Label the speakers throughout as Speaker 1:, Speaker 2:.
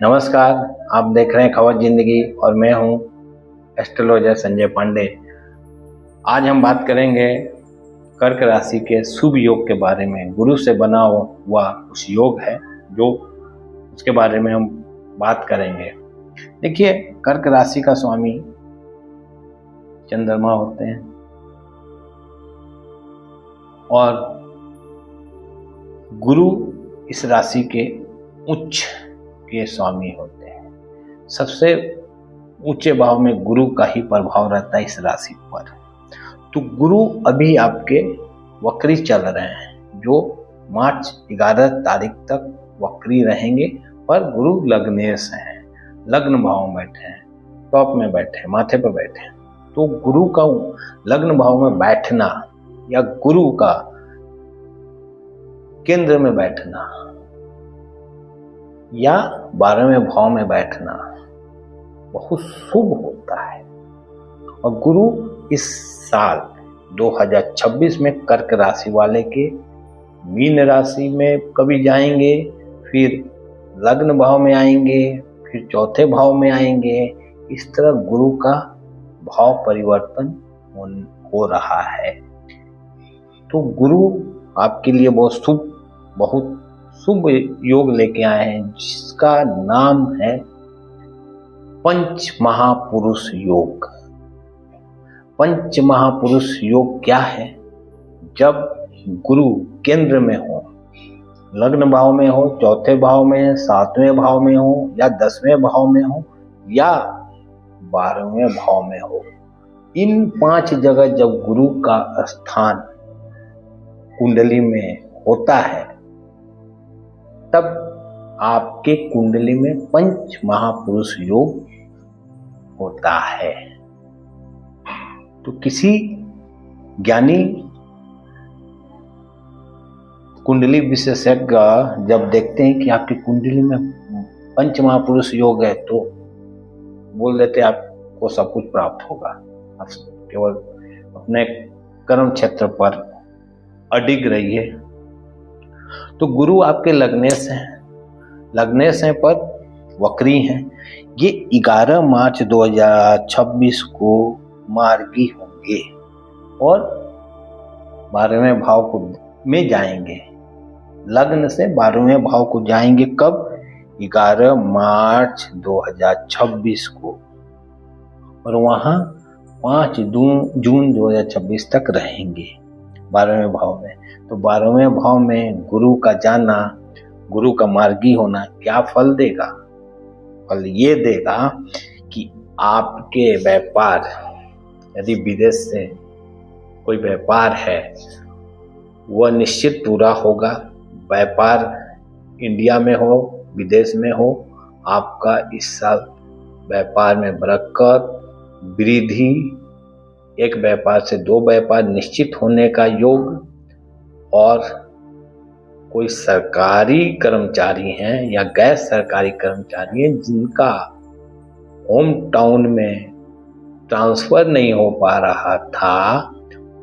Speaker 1: नमस्कार, आप देख रहे हैं खबर जिंदगी और मैं हूं एस्ट्रोलॉजर संजय पांडे। आज हम बात करेंगे कर्क राशि के शुभ योग के बारे में। गुरु से बना हुआ कुछ योग है जो उसके बारे में हम बात करेंगे। देखिए, कर्क राशि का स्वामी चंद्रमा होते हैं और गुरु इस राशि के उच्च के स्वामी होते हैं। सबसे ऊंचे भाव में गुरु का ही प्रभाव रहता है इस राशि पर। तो गुरु अभी आपके वक्री चल रहे हैं, जो मार्च 11 तारीख तक वक्री रहेंगे, पर गुरु लग्नेश हैं, लग्न भाव में बैठे हैं, टॉप में बैठे हैं, माथे पर बैठे हैं। तो गुरु का लग्न भाव में बैठना या गुरु का केंद्र में बैठना या 12वें भाव में बैठना बहुत शुभ होता है। और गुरु इस साल 2026 में कर्क राशि वाले के मीन राशि में कभी जाएंगे, फिर लग्न भाव में आएंगे, फिर चौथे भाव में आएंगे। इस तरह गुरु का भाव परिवर्तन हो रहा है। तो गुरु आपके लिए बहुत शुभ योग लेके आए हैं, जिसका नाम है पंच महापुरुष योग। पंच महापुरुष योग क्या है? जब गुरु केंद्र में हो, लग्न भाव में हो, चौथे भाव में, 7वें भाव में हो, या 10वें भाव में हो, या 12वें भाव में हो, इन 5 जगह जब गुरु का स्थान कुंडली में होता है, तब आपके कुंडली में पंच महापुरुष योग होता है। तो किसी ज्ञानी कुंडली विशेषज्ञ जब देखते हैं कि आपकी कुंडली में पंच महापुरुष योग है, तो बोल देते आपको सब कुछ प्राप्त होगा। आप केवल अपने कर्म क्षेत्र पर अडिग रहिए। तो गुरु आपके लग्नेश हैं पर वक्री हैं। ये 11 मार्च 2026 को मार्गी होंगे और 12वें भाव में जाएंगे। लग्न से 12वें भाव को जाएंगे कब? 11 मार्च 2026 को, और वहाँ 5 जून 2026 तक रहेंगे 12वें भाव में। तो 12वें भाव में गुरु का जाना, गुरु का मार्गी होना क्या फल देगा? फल ये देगा कि आपके व्यापार, यदि विदेश से कोई व्यापार है, वह निश्चित पूरा होगा। व्यापार इंडिया में हो, विदेश में हो, आपका इस साल व्यापार में बरकत, वृद्धि, एक व्यापार से 2 व्यापार निश्चित होने का योग। और कोई सरकारी कर्मचारी हैं या गैर सरकारी कर्मचारी हैं जिनका होम टाउन में ट्रांसफर नहीं हो पा रहा था,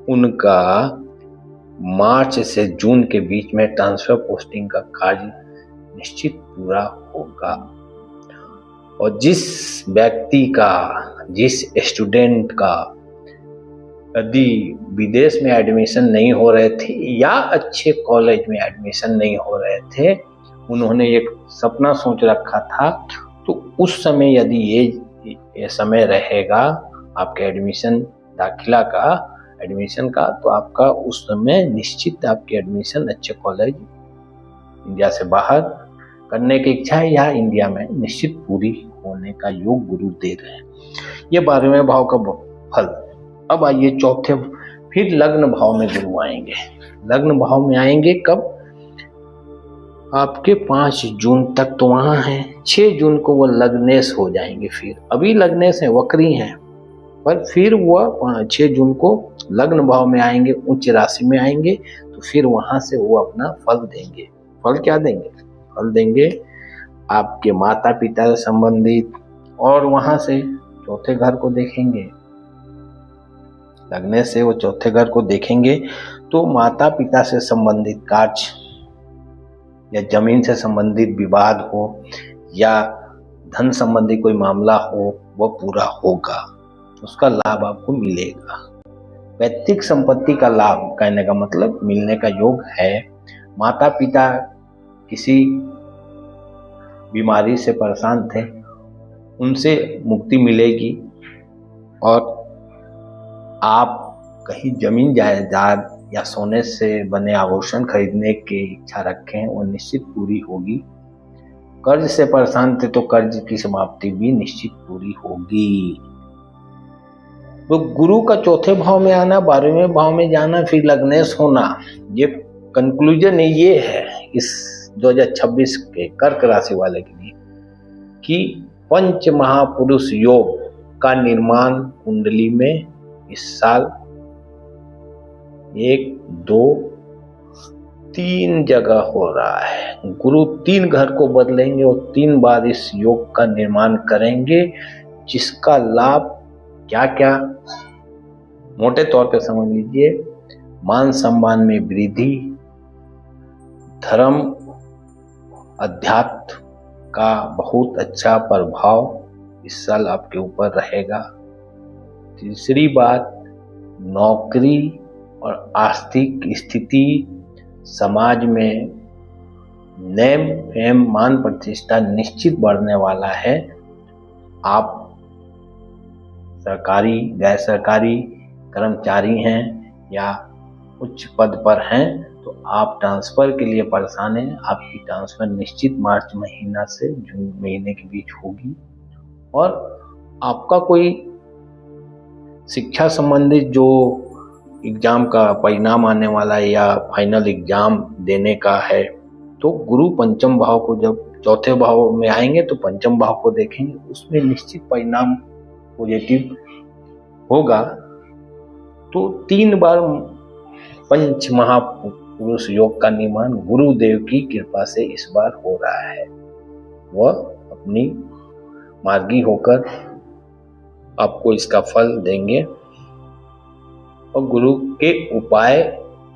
Speaker 1: उनका मार्च से जून के बीच में ट्रांसफर पोस्टिंग का कार्य निश्चित पूरा होगा। और जिस व्यक्ति का, जिस स्टूडेंट का यदि विदेश में एडमिशन नहीं हो रहे थे या अच्छे कॉलेज में एडमिशन नहीं हो रहे थे, उन्होंने एक सपना सोच रखा था, तो उस समय यदि ये समय रहेगा आपके एडमिशन, दाखिला का, एडमिशन का, तो आपका उस समय निश्चित आपकी एडमिशन अच्छे कॉलेज इंडिया से बाहर करने की इच्छा है या इंडिया में निश्चित पूरी होने का योग गुरु दे रहे हैं। ये 12वें भाव का फल। अब आइए चौथे, फिर लग्न भाव में गुरु आएंगे। लग्न भाव में आएंगे कब? आपके 5 जून तक तो वहां है, 6 जून को वो लग्नेश हो जाएंगे। फिर अभी लग्नेश है, वक्री हैं, पर फिर वह 6 जून को लग्न भाव में आएंगे, उच्च राशि में आएंगे। तो फिर वहां से वो अपना फल देंगे। फल क्या देंगे? फल देंगे आपके माता पिता से संबंधित, और वहां से चौथे घर को देखेंगे। लगने से वो चौथे घर को देखेंगे तो माता पिता से संबंधित कार्य या जमीन से संबंधित विवाद हो या धन संबंधी कोई मामला हो वह पूरा होगा, उसका लाभ आपको मिलेगा। पैतृक संपत्ति का लाभ कहने का मतलब मिलने का योग है। माता पिता किसी बीमारी से परेशान थे, उनसे मुक्ति मिलेगी। और आप कहीं जमीन जायदाद या सोने से बने आभूषण खरीदने की इच्छा रखें, वो निश्चित पूरी होगी। कर्ज से परेशान थे तो कर्ज की समाप्ति भी निश्चित पूरी होगी। तो गुरु का चौथे भाव में आना, 12वें भाव में जाना, फिर लग्नेश होना, ये कंक्लूजन ये है इस 2026 के कर्क राशि वाले के लिए कि पंच महापुरुष योग का निर्माण कुंडली में इस साल 1, 2, 3 जगह हो रहा है। गुरु 3 घर को बदलेंगे और 3 बार इस योग का निर्माण करेंगे, जिसका लाभ क्या क्या मोटे तौर पे समझ लीजिए। मान सम्मान में वृद्धि, धर्म अध्यात्म का बहुत अच्छा प्रभाव इस साल आपके ऊपर रहेगा। तीसरी बात, नौकरी और आर्थिक स्थिति, समाज में नेम फेम मान प्रतिष्ठा निश्चित बढ़ने वाला है। आप सरकारी गैर सरकारी कर्मचारी हैं या उच्च पद पर हैं तो आप ट्रांसफर के लिए परेशान हैं। आपकी ट्रांसफर निश्चित मार्च महीना से जून महीने के बीच होगी। और आपका कोई शिक्षा संबंधित जो एग्जाम का परिणाम आने वाला है या फाइनल एग्जाम देने का है, तो गुरु पंचम भाव को जब चौथे भाव में आएंगे तो पंचम भाव को देखेंगे, उसमें निश्चित परिणाम पॉजिटिव होगा। तो 3 बार पंच महापुरुष योग का निर्माण गुरुदेव की कृपा से इस बार हो रहा है। वह अपनी मार्गी होकर आपको इसका फल देंगे। और गुरु के उपाय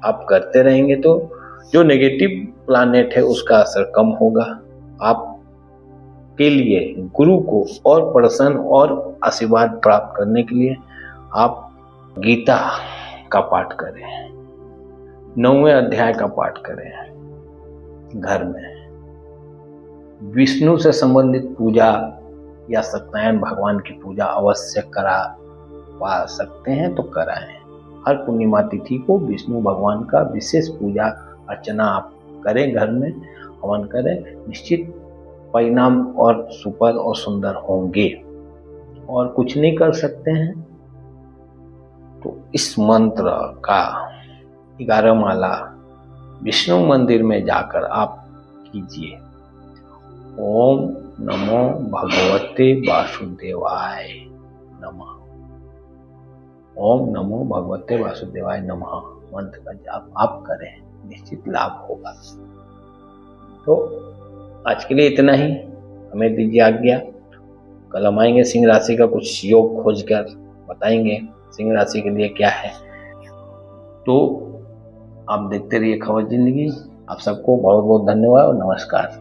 Speaker 1: आप करते रहेंगे तो जो नेगेटिव प्लैनेट है उसका असर कम होगा। आप के लिए गुरु को और प्रसन्न और आशीर्वाद प्राप्त करने के लिए आप गीता का पाठ करें, 9वें अध्याय का पाठ करें। घर में विष्णु से संबंधित पूजा या सत्यनारायण भगवान की पूजा अवश्य करा पा सकते हैं तो कराएं। हर पूर्णिमा तिथि को विष्णु भगवान का विशेष पूजा अर्चना आप करें, घर में हवन करें, निश्चित परिणाम और सुपर और सुंदर होंगे। और कुछ नहीं कर सकते हैं तो इस मंत्र का 11 माला विष्णु मंदिर में जाकर आप कीजिए। ओम नमो भगवते वासुदेवाय नमः। ओम नमो भगवते वासुदेवाय नमः मंत्र का जाप आप करें, निश्चित लाभ होगा। तो आज के लिए इतना ही, हमें दीजिए आज्ञा। कल हम आएंगे सिंह राशि का कुछ योग खोज कर बताएंगे सिंह राशि के लिए क्या है। तो आप देखते रहिए खबर जिंदगी। आप सबको बहुत बहुत धन्यवाद और नमस्कार।